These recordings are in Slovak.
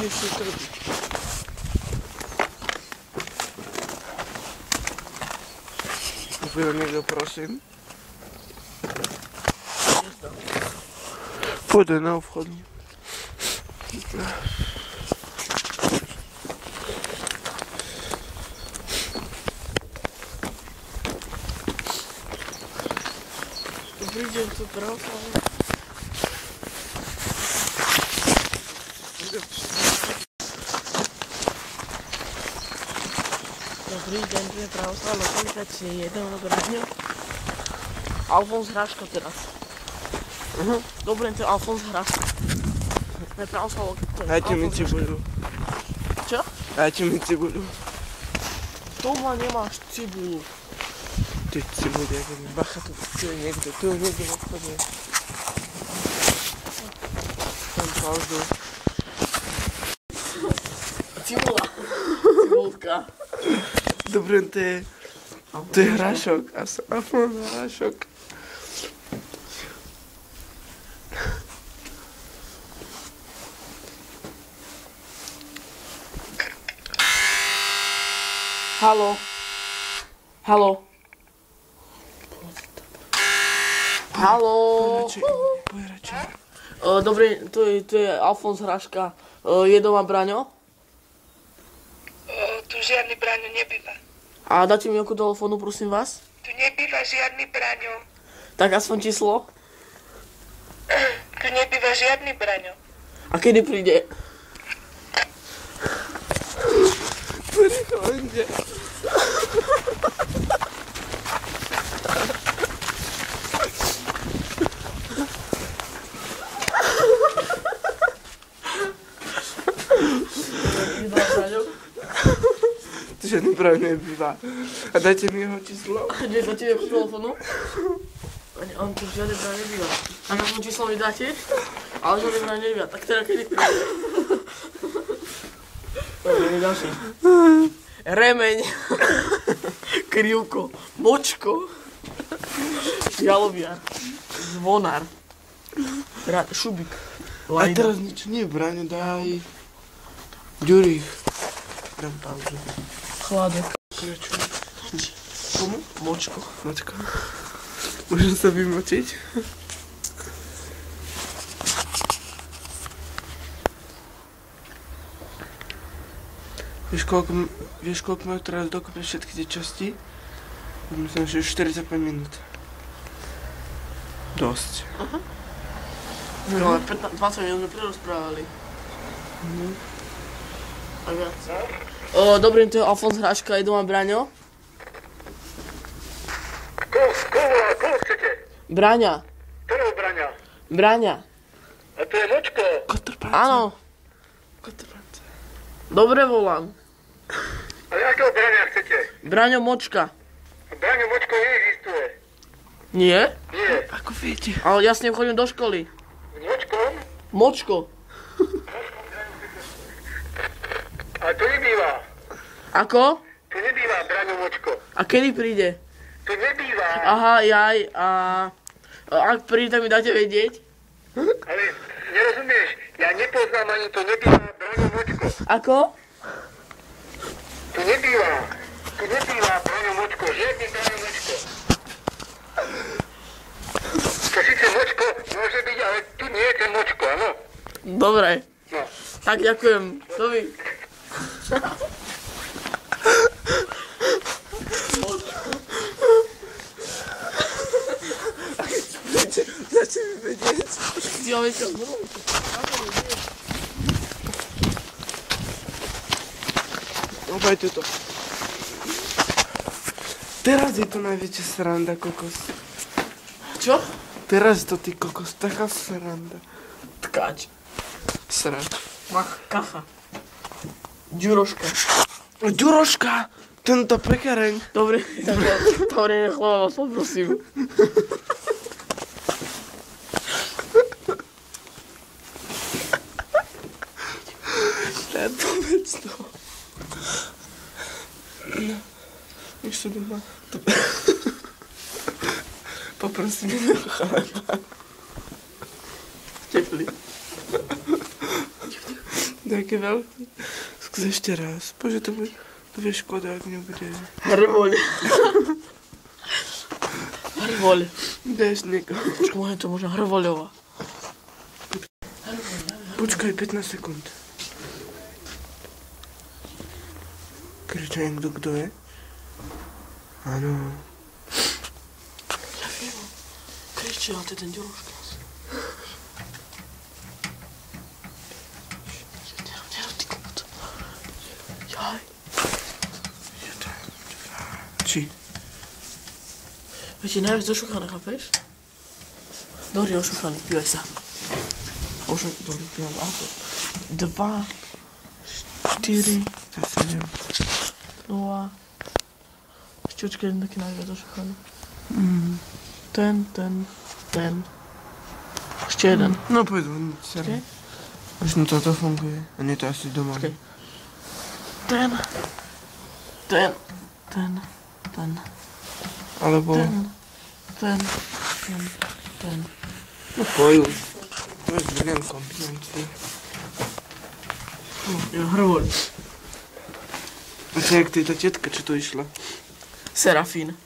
ešte trpí. Bude niekto, prosím. Pôjde na obchodní. Dobrý deň, tu pravoslavné. Dobrý deň, tu je pravoslavná lokalizácie 1 Bráňo. Alfons Hráška teraz. Dobre, to je Alfons Hráška. To je pravoslavná lokalizácia. Dajte mi cibuľu. Čo? Dajte mi cibuľu. Doma nemáš cibuľu. Ty cibuľu, bacha, tu je niekto v obchode. Tam pauzu. Cibula. Cibulka. Dobre, to je hrášok. Alfons Hrášok. Haló. Haló. Haló. Poď radšej. Dobrý, tu je Alfons Hráška. Je doma Braňo? Tu žiadny Braňo nebýva. A dáte mi oku telefónu, prosím vás? Tu nebýva žiadny Braňo. Tak aspoň číslo. Tu nebýva žiadny Braňo. A kedy príde? Prichodne. To žiadny Braňo nebýva. A dajte mi jeho číslo. Nie, dáte mi oku telefónu? On tu žiadny Braňo nebýva. A na tom číslo mi dáte? Ale žiadny Braňo nebýva. Tak teda kedy príde? Dobre, ďalší. Remeň. Krivko. Močko. Jaloviar. Zvonár. Šubik. A teraz nič nie, Braňo, daj. Ďurich. Dám pauzu. Chladek. Kračuj. Komu? Močko. Mačka. Môžem sa vymočiť? Vieš, koľko majú teraz dokopy všetky tie časti? Myslím, že 45 minút. Dosť. No, ale 20 minút sme prerozprávali. A viac. Dobrý, to je Alfons Hráška, je doma Braňo? Koho chcete? Braňa. Ktorého Braňa? Braňa. A to je Močko. Kotrpánca. Áno. Kotrpánca. Dobre volám. Ale akého Braňa chcete? Braňo Močka. Braňo Močko neexistuje. Nie? Nie. Ako viete? Ale ja s ním chodím do školy. S Močkom? Močko. A to nebýva. Ako? To nebýva Braňo Močko. A kedy príde? To nebýva. Aha, jaj, a ak príde, tak mi dáte vedieť? Ale nerozumieš, ja nepoznám ani to nebýva Braňo Močko. Ako? Tu nebýva Braňo Močko, žiadny Braňo Močko. To síce Močko môže byť, ale tu nie je ten Močko, áno? Dobre. No. Tak ďakujem. To vy. Dáte mi vedieť. Ja večer. Obajte to. Teraz je to najväčšia sranda, kokos. Čo? Teraz je to, ty kokos, taká sranda. Tkáč. Sranda. Mach, kacha. Ďuroška. Ďuroška! Tento pekareň. Dobre, tak dobre, nechlova vás poprosím. Povedz to. No, už sú doma. Poprosím jedného chleba. Teplý. Také veľké. Skús ešte raz. Bože, to bude škoda, ak nebude. Hrvoľ. Hrvoľ. Dáš niekoho. Počkaj, môžem to možno Hrvoľová. Počkaj, 15 sekúnd. Kričaj niekto, kto je? Áno. Ja viem. Kričí, ale to je ten ďuruška. Jaj. Či? Viete, najviac ošúchané, chápeš? Dobrý ošúchaný, pívaj sa. Dobrý, pívaj, auto. 2, 4, 7. 0. Ešte očkaj, jeden taký najviac ošúchaný. Ten. Ešte jeden. No poď von, Počkej. Možno toto funguje. A nie to asi doma. Počkej. Ten. Alebo... Ten. No poď. To je zberiam kombinácií. Ja Hrvoľ. A to je jak tá tetka, čo tu išla? Serafín.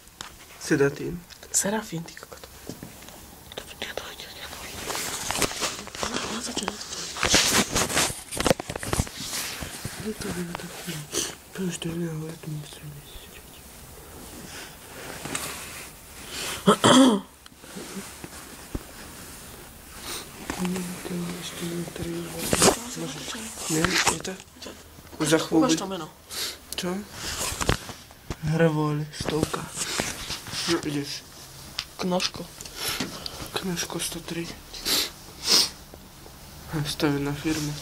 Sedatín. Serafín, ty kokot. To už to je ale to musím ísť. Nie, je to? Už za chvíľu. Ukáž to meno. Čo? Hrvoľ, stovka. No, ideš. Knožko. Knažko 103. Stavená firma.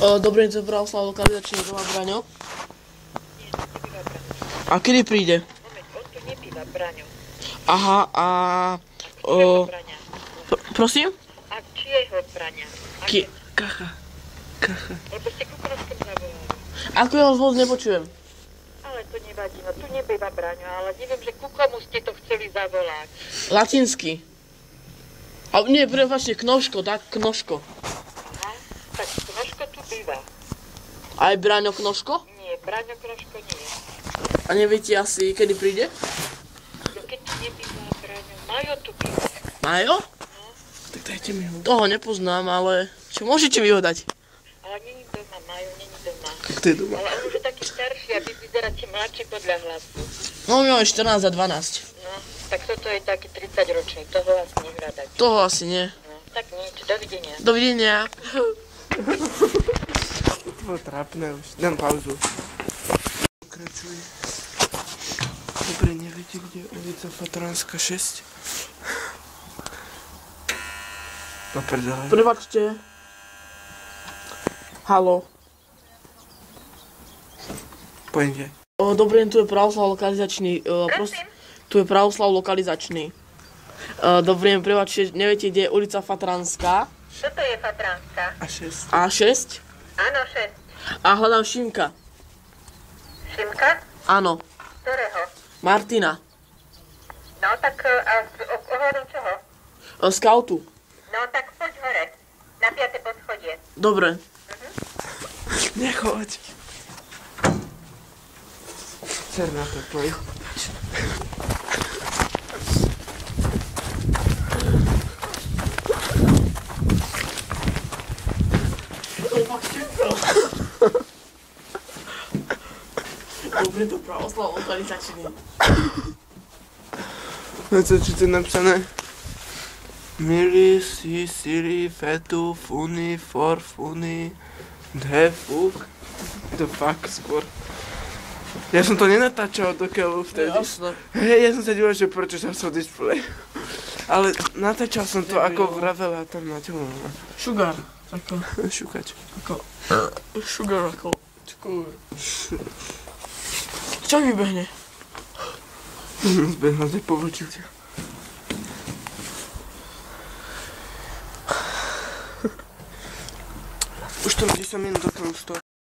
Dobrý deň, to je Pravoslav lokalizačný doma Braňo. A kedy príde? Moment, on tu nebýva, Braňo. Aha, a... Čieho Braňa? Prosím? A čieho Braňa? Kacha. Lebo ste Kukurovskom zavolali. Ako ja vás vôbec nepočujem? Ale to nevadí, no tu nebýva Braňo, ale neviem, že ku komu ste to chceli zavolať. Latinsky. A nie, prepáčte, Knožko, tak? Knožko. Aha, tak Knožko tu býva. Aj Braňo Knožko? Nie, Braňo Knožko nie. A neviete asi, kedy príde? No keď tu nebýva Braňo, Majo tu býva. Majo? Tak dajte mi ho. Toho nepoznám, ale... Čo môžete mi ho dať? Ale není doma, Majo, není doma. Kto je doma? Ale on už je taký starší a vy vyzeráte mladší podľa hlasu. No, máme 14 a 12. No, tak toto je taký 30 ročný, toho asi nehľadať. Toho asi nie. No, tak nič, dovidenia. Dovidenia. To bolo trápne už. Dám pauzu. Pokračuj. Dobre, neviete, kde je ulica Fatránska 6? No prdele. Prepačte. Haló. Poďte. Dobrý deň, tu je Pravoslav lokalizačný. Tu je Pravoslav lokalizačný. Dobrý deň, prepačte, neviete, kde je ulica Fatránska? Čo to je Fatránska? A 6. A6? Áno, 6. A hľadám Šimka. Šimka? Áno. Ktorého? Martina. No tak, a ohľadom čoho? Skautu. No tak poď hore, na 5. poschodie. Dobre. Nechoď. Cer na to, poď. Dobre, to Pravoslav lokalizačný. No co, či to je napísané? Mili, si, siri, fetu, funi, for, funi, dhe, fuk. To fuck skôr. Ja som to nenatáčal do keľu vtedy. Jasné. Hej, ja som sa díval, že prečo sa v display. Ale natáčal som to ako vravela tam na telo. Sugar. Ako... Šukač. Ako... Sugar ako... Čo vybehne? Zbehla tej povočiť. Už tam 10 minút do toho stop.